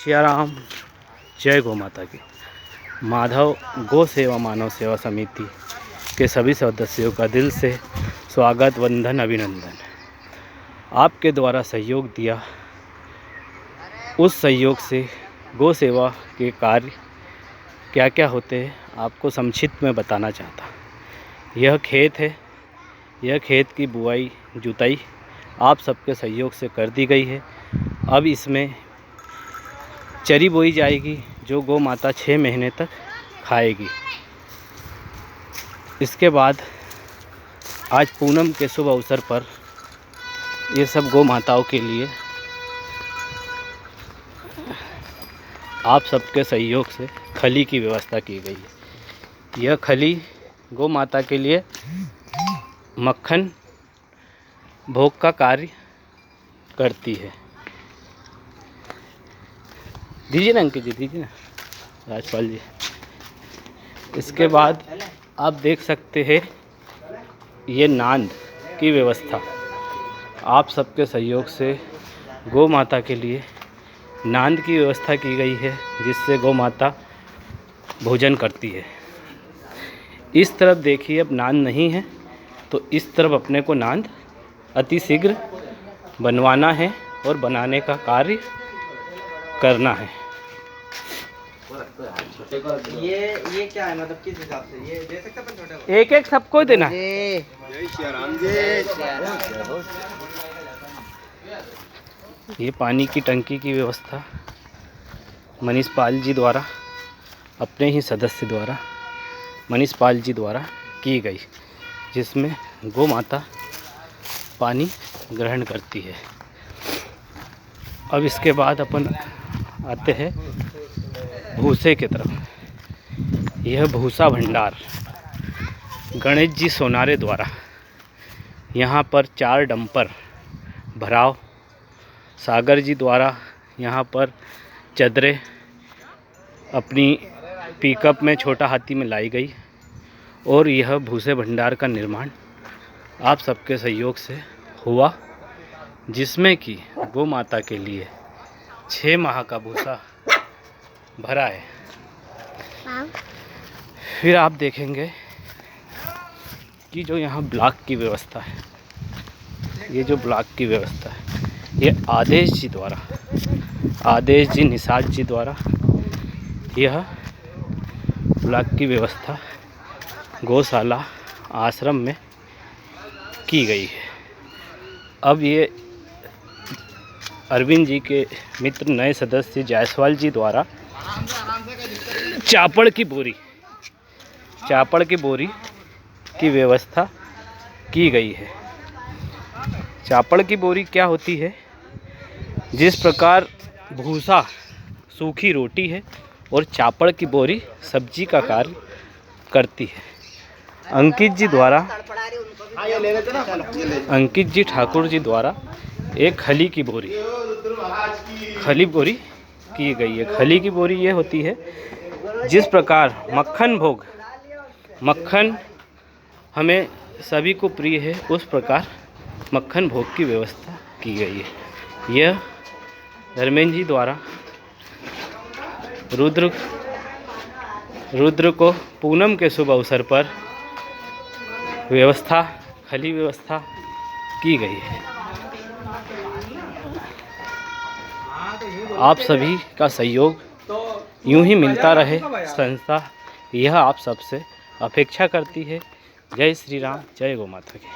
सियाराम। जय गौ माता की। माधव गौ सेवा मानव सेवा समिति के सभी सदस्यों का दिल से स्वागत, वंदन, अभिनंदन। आपके द्वारा सहयोग दिया, उस सहयोग से गौ सेवा के कार्य क्या क्या होते हैं आपको संक्षिप्त में बताना चाहता। यह खेत है, यह खेत की बुआई जुताई आप सबके सहयोग से कर दी गई है। अब इसमें चरी बोई जाएगी जो गौ माता 6 महीने तक खाएगी। इसके बाद आज पूनम के शुभ अवसर पर ये सब गौ माताओं के लिए आप सबके सहयोग से खली की व्यवस्था की गई है। यह खली गौ माता के लिए मक्खन भोग का कार्य करती है। दीजिए ना अंकित जी, दीजिए ना राजपाल जी। इसके बाद आप देख सकते हैं ये नांद की व्यवस्था आप सबके सहयोग से गौ माता के लिए नांद की व्यवस्था की गई है, जिससे गौ माता भोजन करती है। इस तरफ देखिए, अब नांद नहीं है तो इस तरफ अपने को नांद अति शीघ्र बनवाना है और बनाने का कार्य करना है। ये क्या है, मतलब किस हिसाब से ये दे सकते अपन छोटे को? एक एक सबको देना है। जय श्री राम जी। ये पानी की टंकी की व्यवस्था मनीष पाल जी द्वारा, अपने ही सदस्य द्वारा मनीष पाल जी द्वारा की गई, जिसमें गौ माता पानी ग्रहण करती है। अब इसके बाद अपन आते हैं भूसे की तरफ। यह भूसा भंडार गणेश जी सोनारे द्वारा यहाँ पर 4 डंपर भराव, सागर जी द्वारा यहाँ पर चदरें अपनी पिकअप में छोटा हाथी में लाई गई और यह भूसे भंडार का निर्माण आप सबके सहयोग से हुआ, जिसमें कि गौ माता के लिए 6 माह का भूसा भरा है। फिर आप देखेंगे कि जो यहाँ ब्लॉक की व्यवस्था है, ये जो ब्लॉक की व्यवस्था है, ये आदेश जी द्वारा, आदेश जी निषाद जी द्वारा यह ब्लॉक की व्यवस्था गौशाला आश्रम में की गई है। अब ये अरविंद जी के मित्र नए सदस्य जायसवाल जी द्वारा चापड़ की बोरी की व्यवस्था की गई है। चापड़ की बोरी क्या होती है? जिस प्रकार भूसा सूखी रोटी है और चापड़ की बोरी सब्जी का कार्य करती है। अंकित जी ठाकुर जी द्वारा एक खली बोरी की गई है। खली की बोरी ये होती है, जिस प्रकार मक्खन हमें सभी को प्रिय है, उस प्रकार मक्खन भोग की व्यवस्था की गई है। यह धर्मेंद्र जी द्वारा रुद्र को पूनम के शुभ अवसर पर खली व्यवस्था की गई है। आप सभी का सहयोग यूं ही मिलता रहे। संस्था यह आप सबसे अपेक्षा करती है। जय श्री राम, जय गौ माता की।